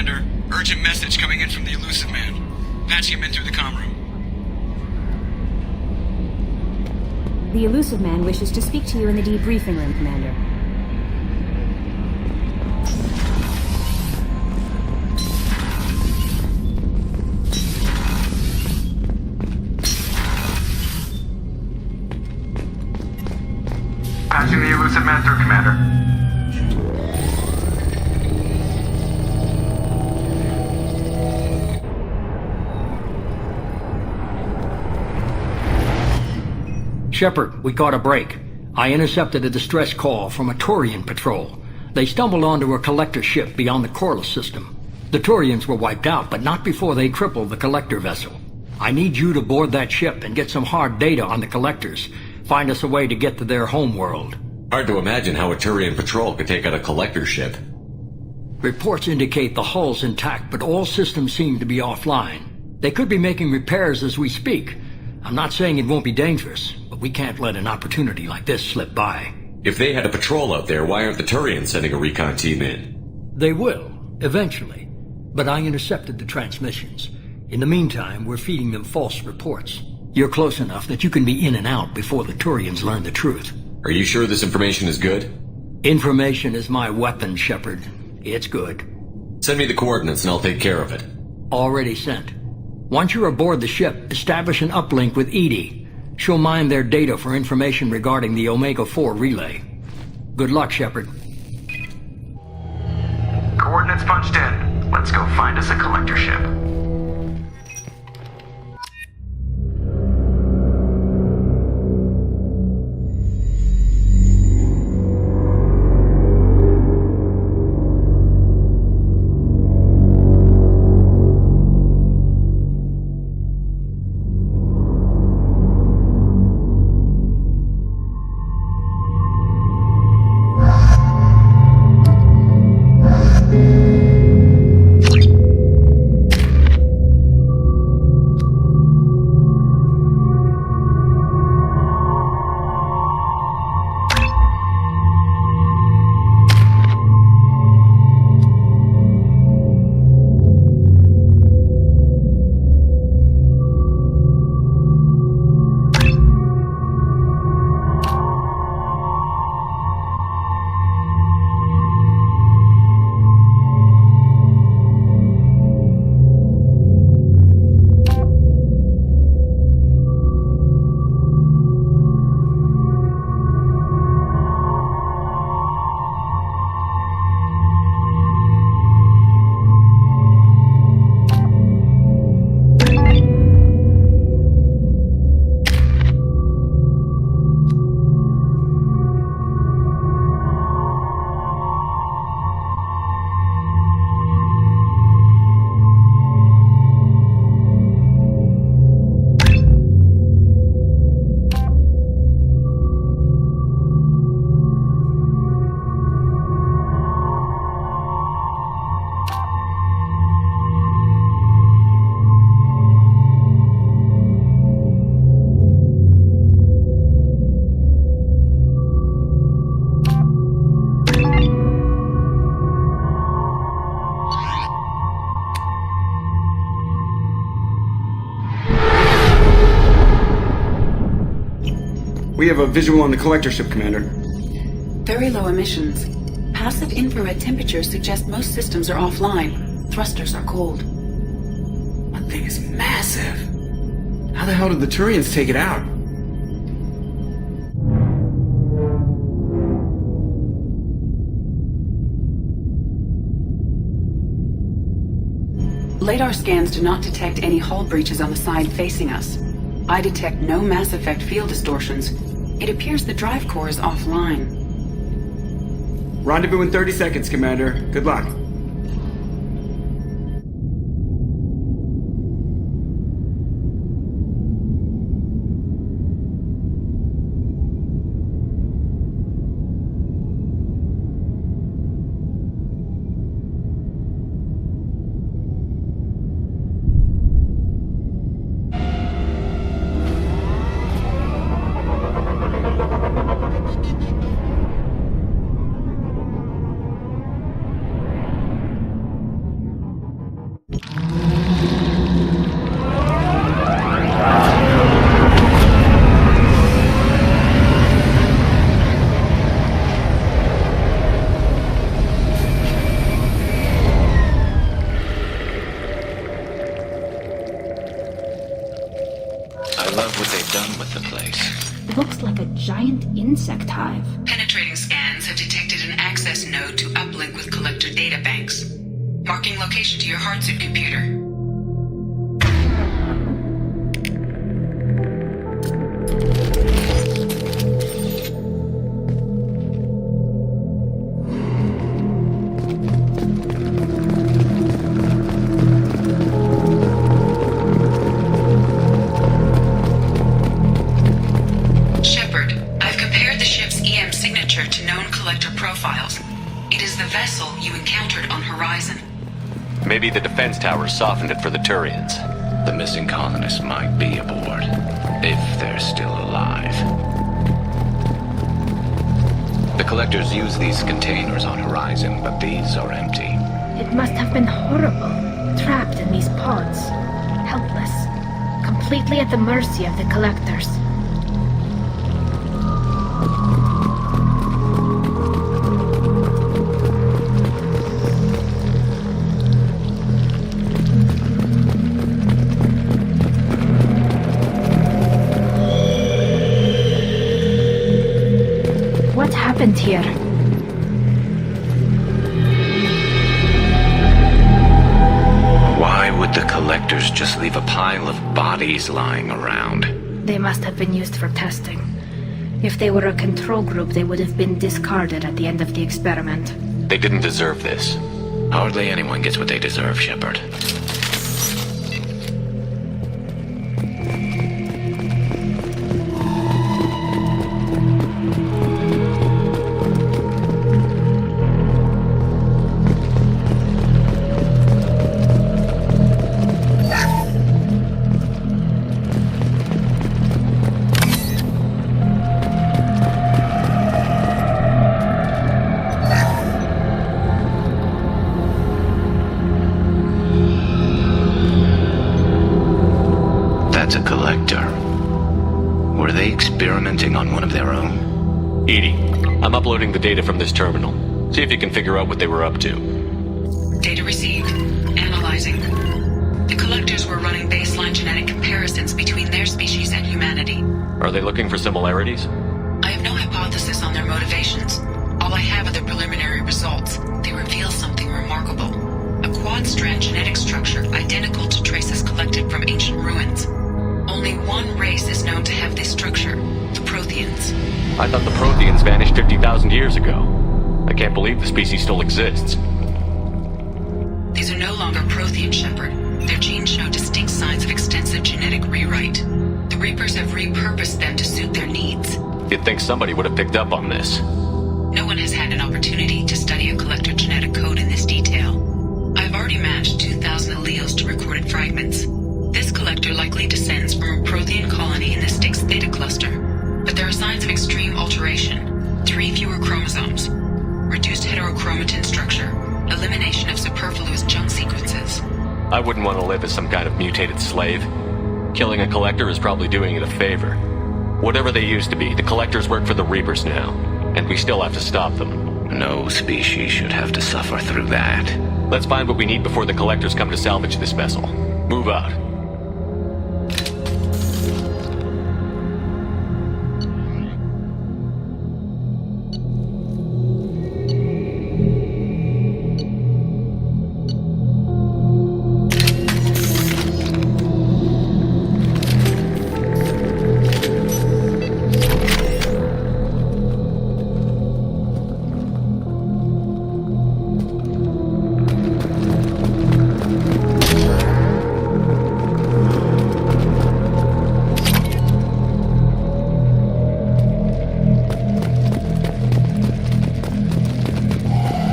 Commander. Urgent message coming in from the Elusive Man. Patching him in through the comm room. The Elusive Man wishes to speak to you in the debriefing room, Commander. Patching the Elusive Man through, Commander. Shepard, we caught a break. I intercepted a distress call from a Turian patrol. They stumbled onto a collector ship beyond the Corliss system. The Turians were wiped out, but not before they crippled the collector vessel. I need you to board that ship and get some hard data on the collectors. Find us a way to get to their home world. Hard to imagine how a Turian patrol could take out a collector ship. Reports indicate the hull's intact, but all systems seem to be offline. They could be making repairs as we speak. I'm not saying it won't be dangerous, but we can't let an opportunity like this slip by. If they had a patrol out there, why aren't the Turians sending a recon team in? They will, eventually. But I intercepted the transmissions. In the meantime, we're feeding them false reports. You're close enough that you can be in and out before the Turians learn the truth. Are you sure this information is good? Information is my weapon, Shepard. It's good. Send me the coordinates and I'll take care of it. Already sent. Once you're aboard the ship, establish an uplink with EDI. She'll mine their data for information regarding the Omega-4 relay. Good luck, Shepard. Coordinates punched in. Let's go find us a collector ship. We have a visual on the collector ship, Commander. Very low emissions. Passive infrared temperatures suggest most systems are offline. Thrusters are cold. That thing is massive. How the hell did the Turians take it out? Radar scans do not detect any hull breaches on the side facing us. I detect no Mass Effect field distortions. It appears the drive core is offline. Rendezvous in 30 seconds, Commander. Good luck. done with the place? It looks like a giant insect hive. Penetrating scans have detected an access node to uplink with collector databanks. Marking location to your hardsuit computer. Shepard, I've compared the ship's EM signature to known collector profiles. It is the vessel you encountered on Horizon. Maybe the defense towers softened it for the Turians. The missing colonists might be aboard, if they're still alive. The collectors use these containers on Horizon, but these are empty. It must have been horrible, trapped in these pods, helpless, completely at the mercy of the collectors. What happened here? Why would the collectors just leave a pile of bodies lying around? They must have been used for testing. If they were a control group, they would have been discarded at the end of the experiment. They didn't deserve this. Hardly anyone gets what they deserve, Shepard. That's a collector. Were they experimenting on one of their own? Edie, I'm uploading the data from this terminal. See if you can figure out what they were up to. Data received. Analyzing. The collectors were running baseline genetic comparisons between their species and humanity. Are they looking for similarities? I have no hypothesis on their motivations. All I have are the preliminary results. They reveal something remarkable. A quad-strand genetic structure identical to traces collected from ancient ruins. Only one race is known to have this structure, the Protheans. I thought the Protheans vanished 50,000 years ago. I can't believe the species still exists. These are no longer Prothean, Shepard. Their genes show distinct signs of extensive genetic rewrite. The Reapers have repurposed them to suit their needs. You'd think somebody would have picked up on this. No one has had an opportunity to study a collector genetic code in this detail. I've already matched 2,000 alleles to recorded fragments. This collector likely descends from a Prothean colony in the Styx Theta cluster. But there are signs of extreme alteration. 3 fewer chromosomes. Reduced heterochromatin structure. Elimination of superfluous junk sequences. I wouldn't want to live as some kind of mutated slave. Killing a collector is probably doing it a favor. Whatever they used to be, the collectors work for the Reapers now. And we still have to stop them. No species should have to suffer through that. Let's find what we need before the collectors come to salvage this vessel. Move out.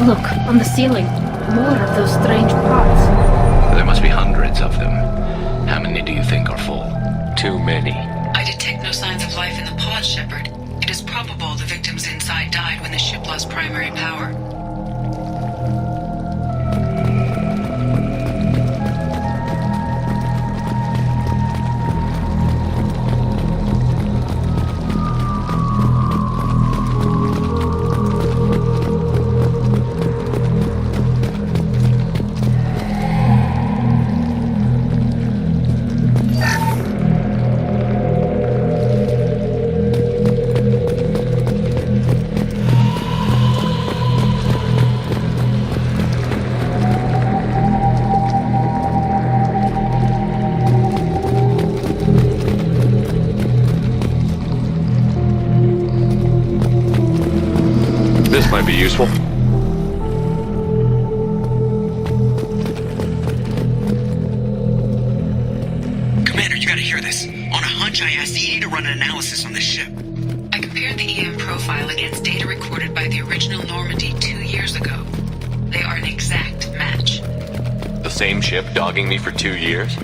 Look, on the ceiling. More of those strange pods. There must be hundreds of them. How many do you think are full? Too many. I detect no signs of life in the pod, Shepard. It is probable the victims inside died when the ship lost primary power. useful? Commander, you gotta hear this. On a hunch, I asked Edie to run an analysis on this ship. I compared the EM profile against data recorded by the original Normandy 2 years ago. They are an exact match. The same ship dogging me for 2 years?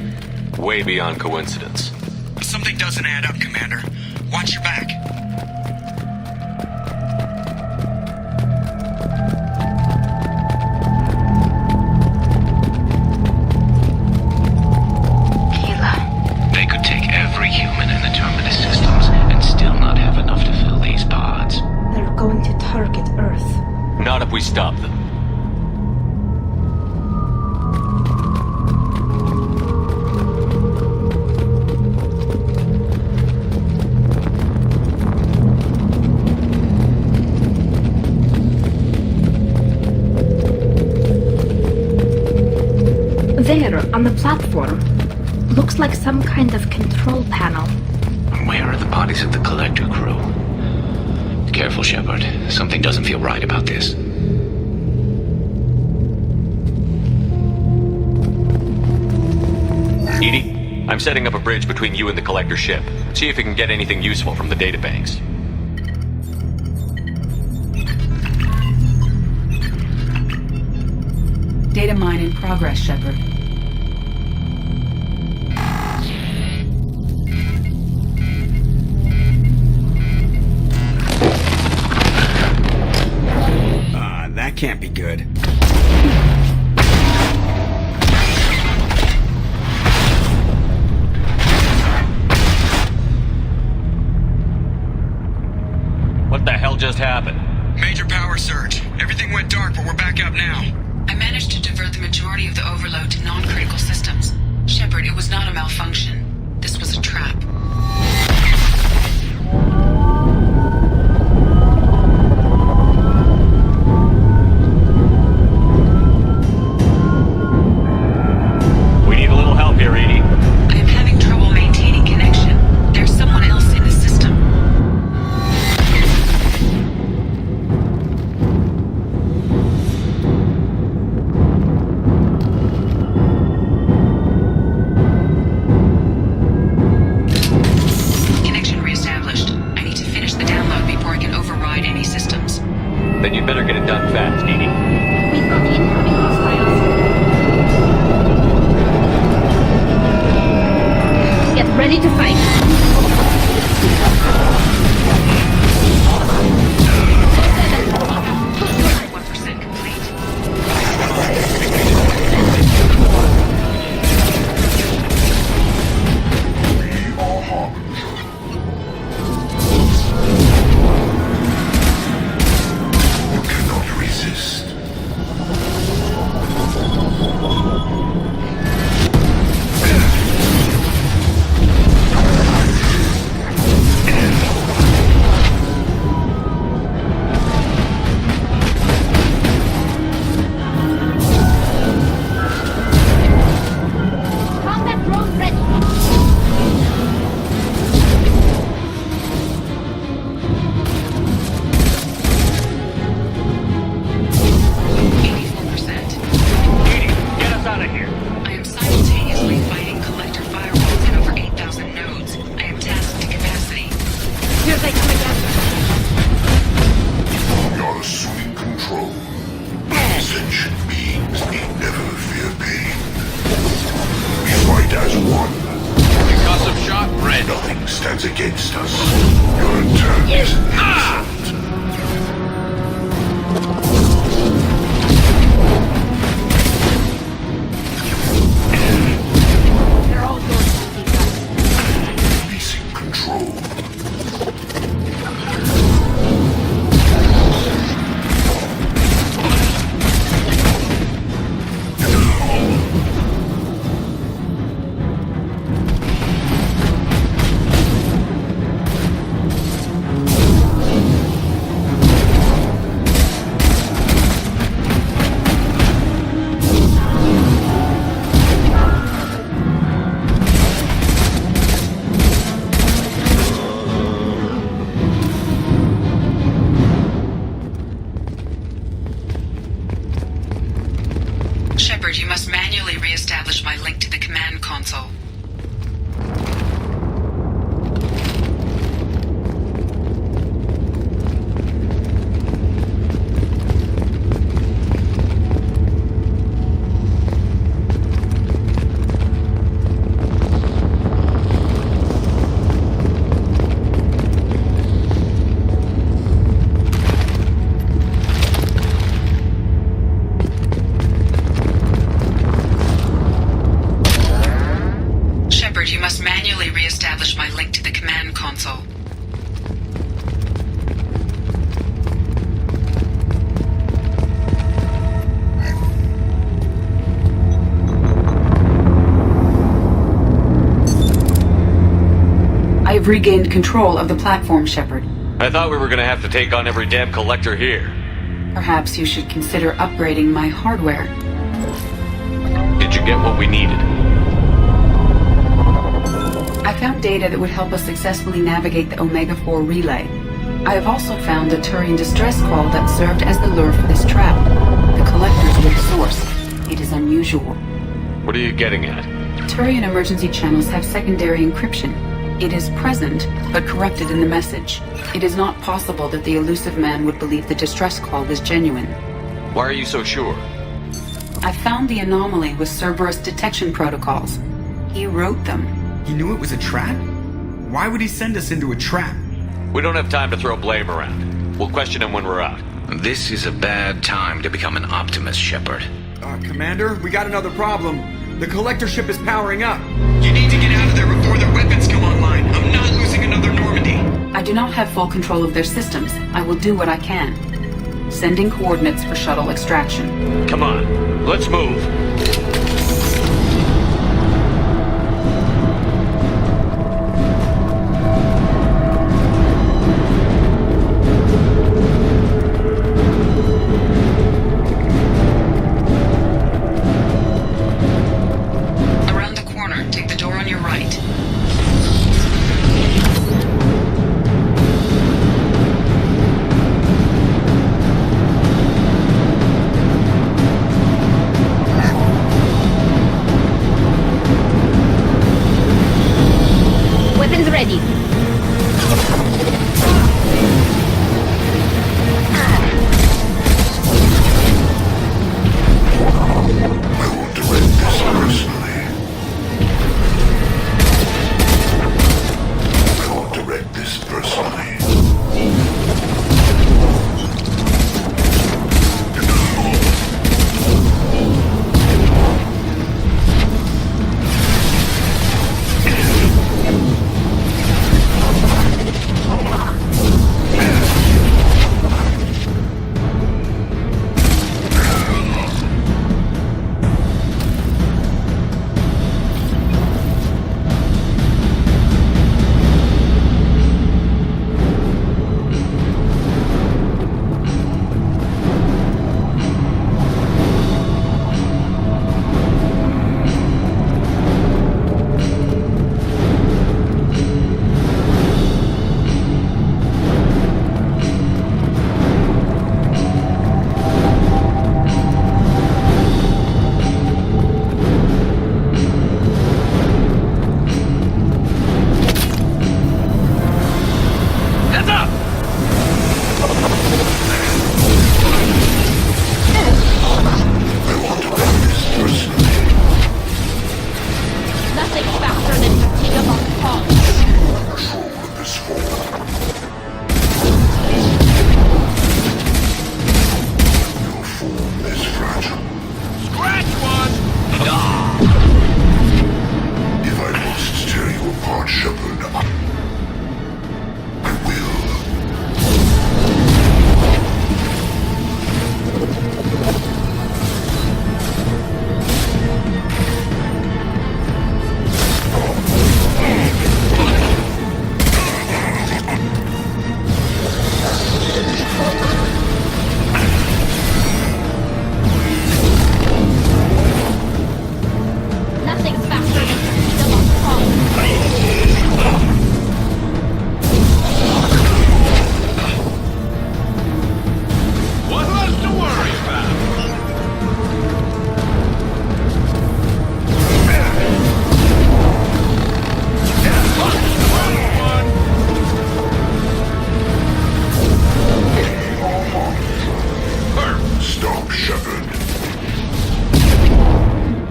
Way beyond coincidence. Something doesn't add up, Commander. Watch your back. Keela. They could take every human in the Terminus systems and still not have enough to fill these pods. They're going to target Earth. Not if we stop them. There, on the platform. Looks like some kind of control panel. Where are the bodies of the Collector crew? Careful, Shepard. Something doesn't feel right about this. Edie, I'm setting up a bridge between you and the Collector ship. See if you can get anything useful from the databanks. Data mine in progress, Shepard. That can't be good. What the hell just happened? Major power surge. Everything went dark, but we're back up now. I managed to divert the majority of the overload to non-critical systems. Shepard, it was not a malfunction. This was a trap. We need a little help here, Edie. I am having trouble maintaining connection. There's someone else in the system. Connection reestablished. I need to finish the download before I can override any systems. Then you'd better get it done fast, Edie. We've got incoming hostiles. Get ready to fight. 1% complete. You cannot resist. Combat drone ready. Get us out of here. I am simultaneously fighting collector firewalls and over 8,000 nodes. I am tasked to capacity. Here they come again. You're assuming control. Sentient beings need never fear pain. We fight as one. Concussive shot, red. Nothing stands against us. Your turn is insult. They're all going to see us. Releasing control. You must manually re-establish my link to the command console. You must manually re-establish my link to the command console. I have regained control of the platform, Shepard. I thought we were gonna have to take on every damn collector here. Perhaps you should consider upgrading my hardware. Did you get what we needed? I found data that would help us successfully navigate the Omega-4 relay. I have also found a Turian distress call that served as the lure for this trap. The collectors were the source. It is unusual. What are you getting at? Turian emergency channels have secondary encryption. It is present, but corrupted in the message. It is not possible that the elusive man would believe the distress call was genuine. Why are you so sure? I found the anomaly with Cerberus detection protocols. He wrote them. He knew it was a trap? Why would he send us into a trap? We don't have time to throw blame around. We'll question him when we're out. This is a bad time to become an optimist, Shepard. Commander, we got another problem. The collector ship is powering up. You need to get out of there before their weapons come online. I'm not losing another Normandy. I do not have full control of their systems. I will do what I can. Sending coordinates for shuttle extraction. Come on, let's move. Around the corner, take the door on your right.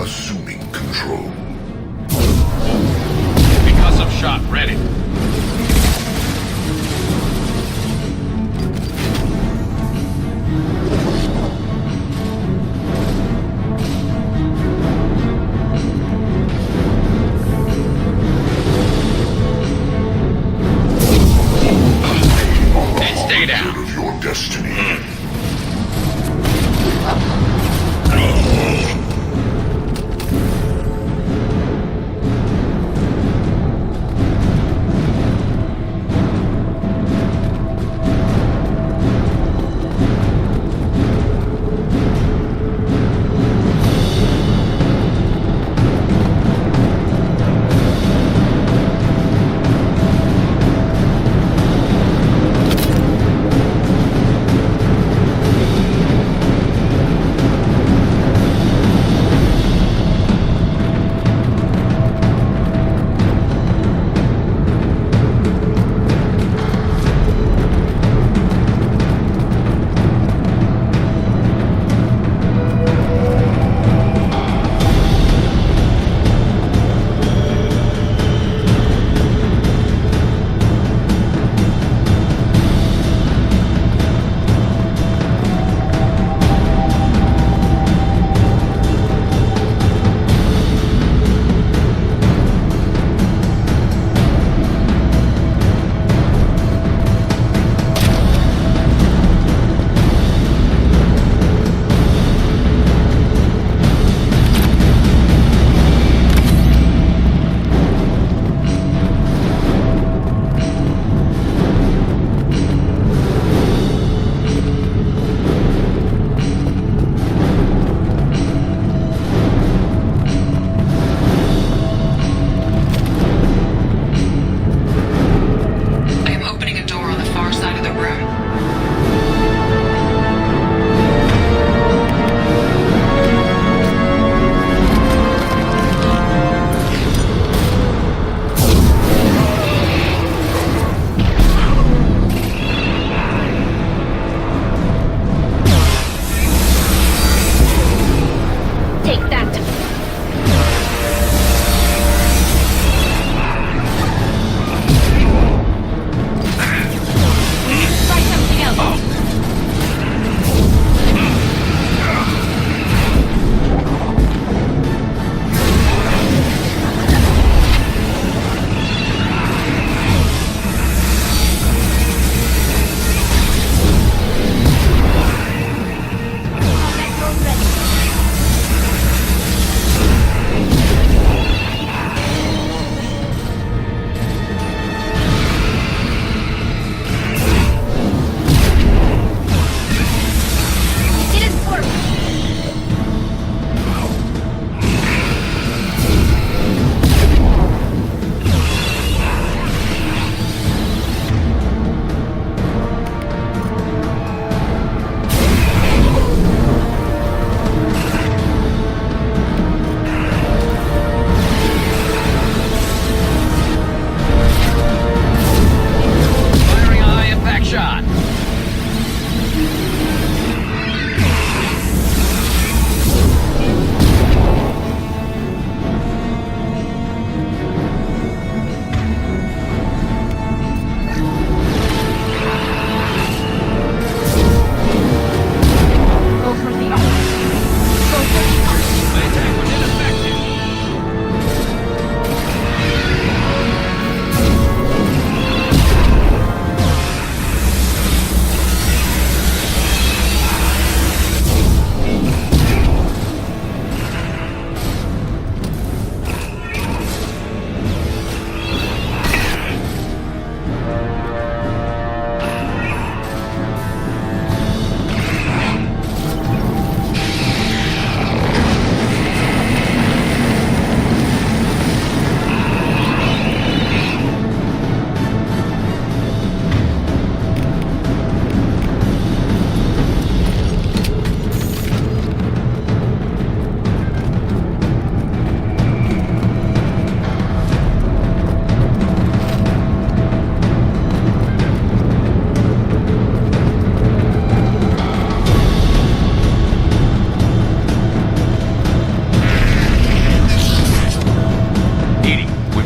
assuming control. Concussive shot ready. And stay down. Of your destiny.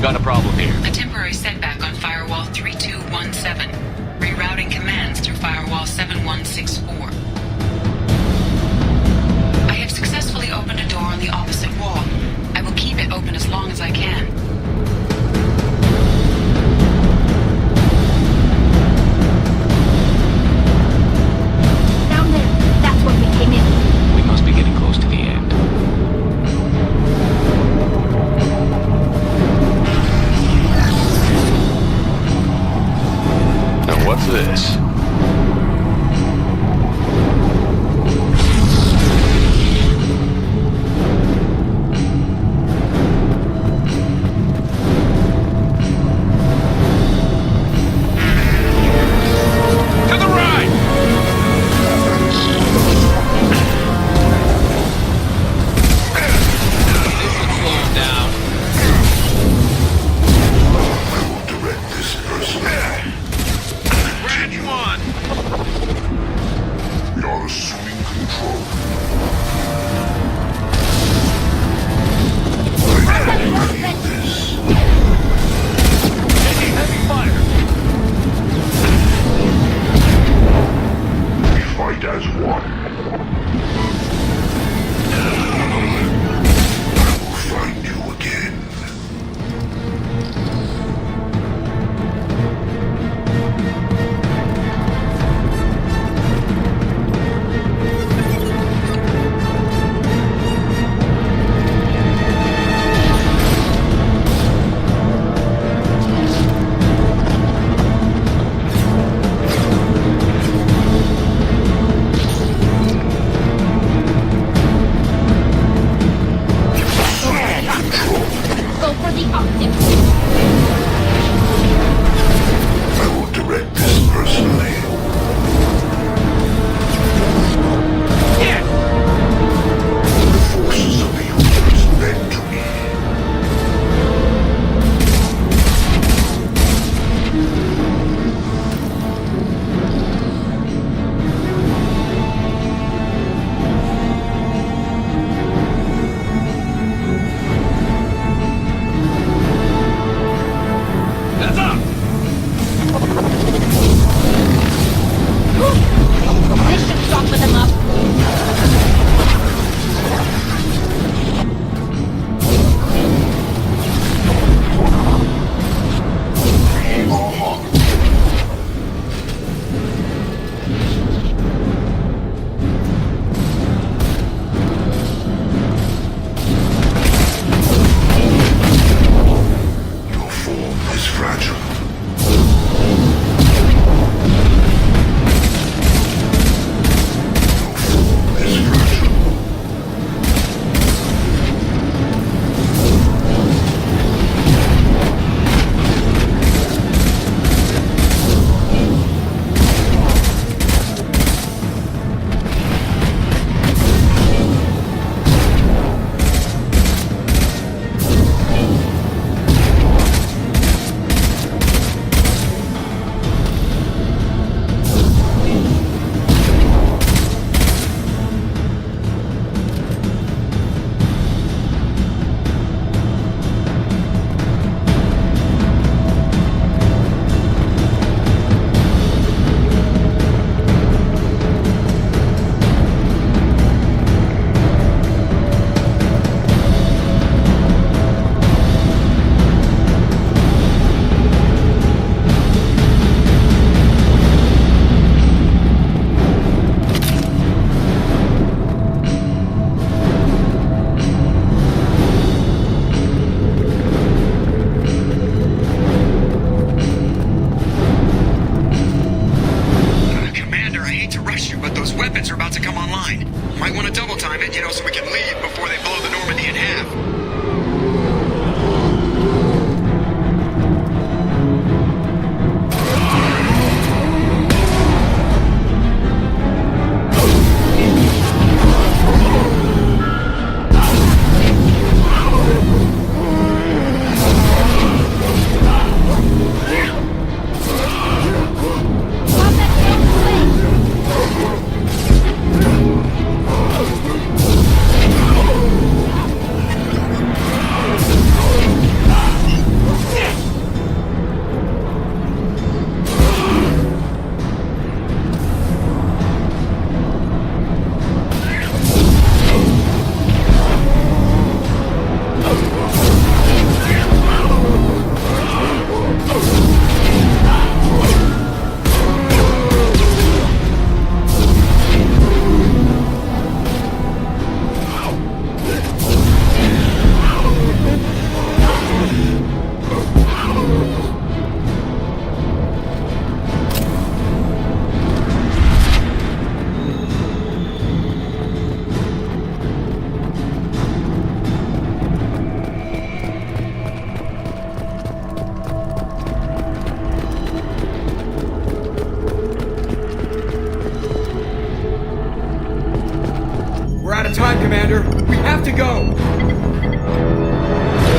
got a problem here. A temporary setback on Firewall 3217. Rerouting commands through Firewall 7164. I have successfully opened a door on the opposite wall. I will keep it open as long as I can. Down there. That's where we came in. We must be getting close to the end. Now what's this?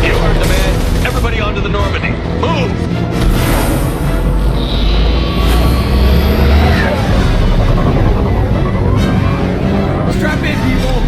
You heard the man. Everybody onto the Normandy. Move! Strap in, people!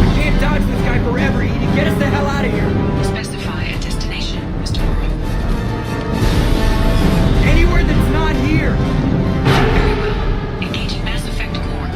We can't dodge this guy forever, Edie. Get us the hell out of here! Specify a destination, Mr. Morrow. Anywhere that's not here! Very well. Engaging Mass Effect core.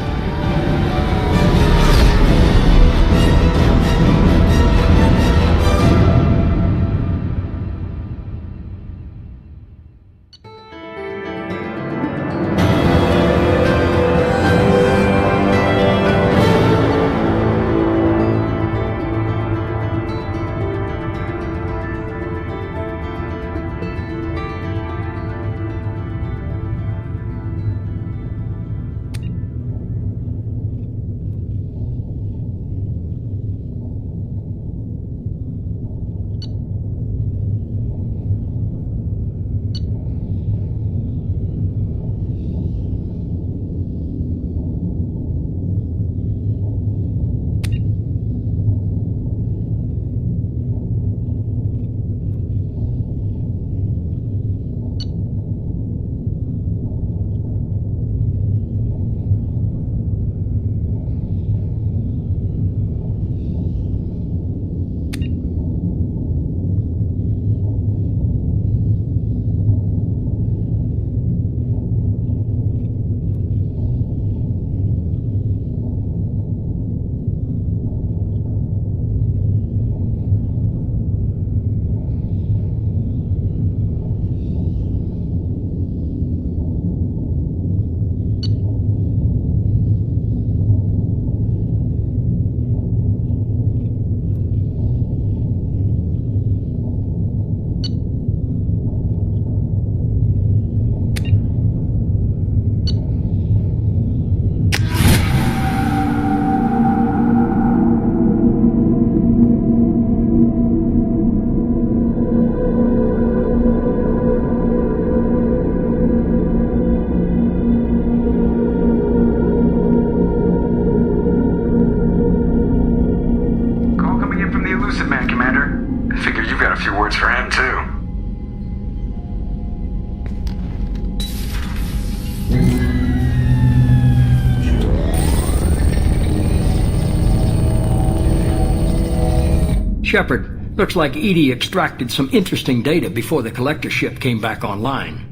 Shepard, looks like Edie extracted some interesting data before the collector ship came back online.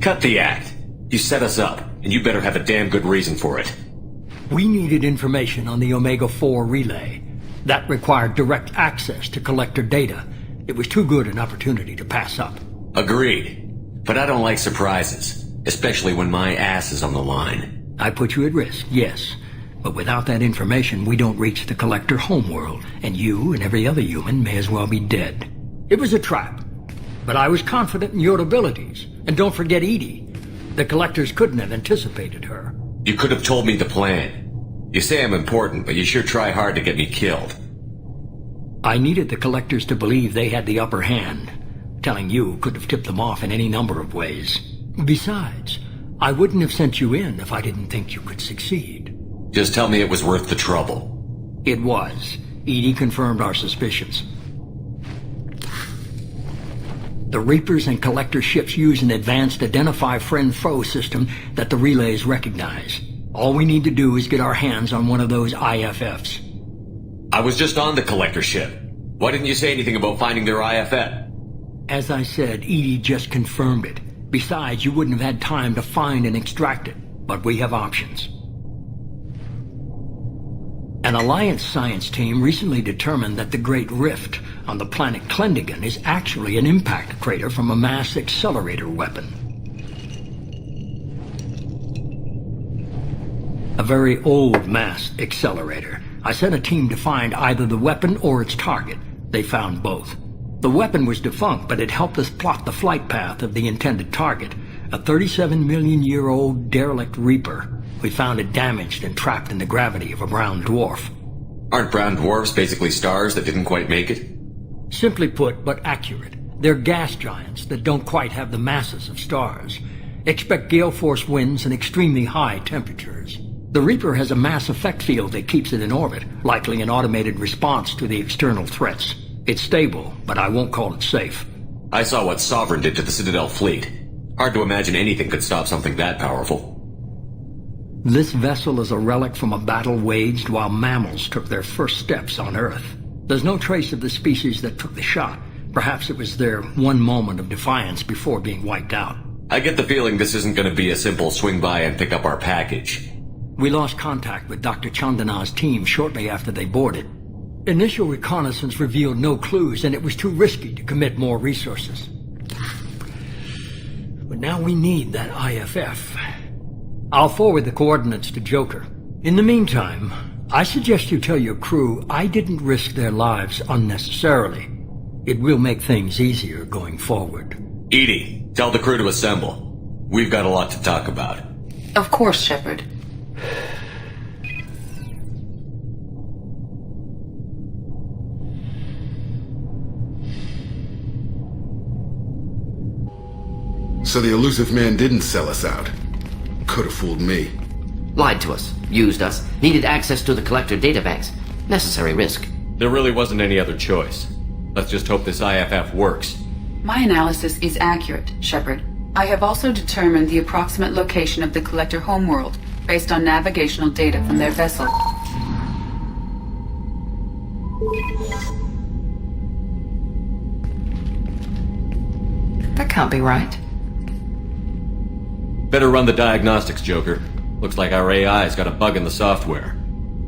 Cut the act. You set us up, and you better have a damn good reason for it. We needed information on the Omega-4 relay. That required direct access to collector data. It was too good an opportunity to pass up. Agreed. But I don't like surprises, especially when my ass is on the line. I put you at risk, yes. But without that information, we don't reach the collector homeworld, and you and every other human may as well be dead. It was a trap. But I was confident in your abilities. And don't forget Edie. The collectors couldn't have anticipated her. You could have told me the plan. You say I'm important, but you sure try hard to get me killed. I needed the collectors to believe they had the upper hand. Telling you could have tipped them off in any number of ways. Besides, I wouldn't have sent you in if I didn't think you could succeed. Just tell me it was worth the trouble. It was. Edie confirmed our suspicions. The Reapers and Collector ships use an advanced Identify Friend-Foe system that the relays recognize. All we need to do is get our hands on one of those IFFs. I was just on the Collector ship. Why didn't you say anything about finding their IFF? As I said, Edie just confirmed it. Besides, you wouldn't have had time to find and extract it. But we have options. An Alliance science team recently determined that the Great Rift on the planet Klendagon is actually an impact crater from a mass accelerator weapon. A very old mass accelerator. I sent a team to find either the weapon or its target. They found both. The weapon was defunct, but it helped us plot the flight path of the intended target. A 37-million-year-old derelict Reaper. We found it damaged and trapped in the gravity of a brown dwarf. Aren't brown dwarfs basically stars that didn't quite make it? Simply put, but accurate. They're gas giants that don't quite have the masses of stars. Expect gale force winds and extremely high temperatures. The Reaper has a mass effect field that keeps it in orbit, likely an automated response to the external threats. It's stable, but I won't call it safe. I saw what Sovereign did to the Citadel fleet. Hard to imagine anything could stop something that powerful. This vessel is a relic from a battle waged while mammals took their first steps on Earth. There's no trace of the species that took the shot. Perhaps it was their one moment of defiance before being wiped out. I get the feeling this isn't going to be a simple swing by and pick up our package. We lost contact with Dr. Chandana's team shortly after they boarded. Initial reconnaissance revealed no clues, and it was too risky to commit more resources. But now we need that IFF. I'll forward the coordinates to Joker. In the meantime, I suggest you tell your crew I didn't risk their lives unnecessarily. It will make things easier going forward. EDI, tell the crew to assemble. We've got a lot to talk about. Of course, Shepard. So the elusive man didn't sell us out. Could have fooled me. Lied to us, used us, needed access to the Collector databanks. Necessary risk. There really wasn't any other choice. Let's just hope this IFF works. My analysis is accurate, Shepard. I have also determined the approximate location of the Collector homeworld based on navigational data from their vessel. That can't be right. Better run the diagnostics, Joker. Looks like our AI's got a bug in the software.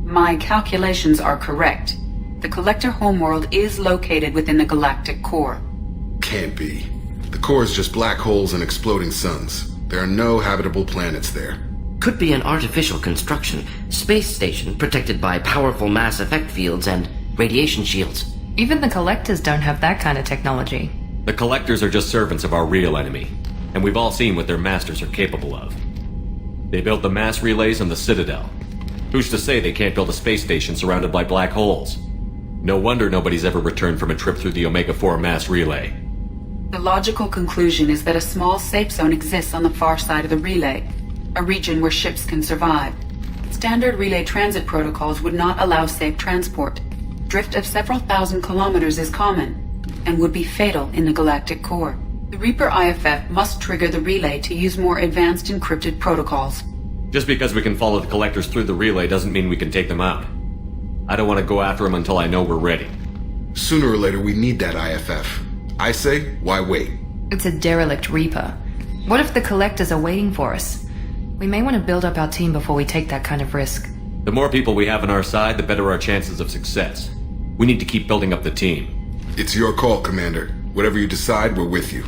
My calculations are correct. The Collector homeworld is located within the galactic core. Can't be. The core is just black holes and exploding suns. There are no habitable planets there. Could be an artificial construction, space station protected by powerful mass effect fields and radiation shields. Even the Collectors don't have that kind of technology. The Collectors are just servants of our real enemy, and we've all seen what their masters are capable of. They built the mass relays on the Citadel. Who's to say they can't build a space station surrounded by black holes? No wonder nobody's ever returned from a trip through the Omega-4 mass relay. The logical conclusion is that a small safe zone exists on the far side of the relay, a region where ships can survive. Standard relay transit protocols would not allow safe transport. Drift of several thousand kilometers is common, and would be fatal in the galactic core. The Reaper IFF must trigger the relay to use more advanced encrypted protocols. Just because we can follow the Collectors through the relay doesn't mean we can take them out. I don't want to go after them until I know we're ready. Sooner or later we need that IFF. I say, why wait? It's a derelict Reaper. What if the Collectors are waiting for us? We may want to build up our team before we take that kind of risk. The more people we have on our side, the better our chances of success. We need to keep building up the team. It's your call, Commander. Whatever you decide, we're with you.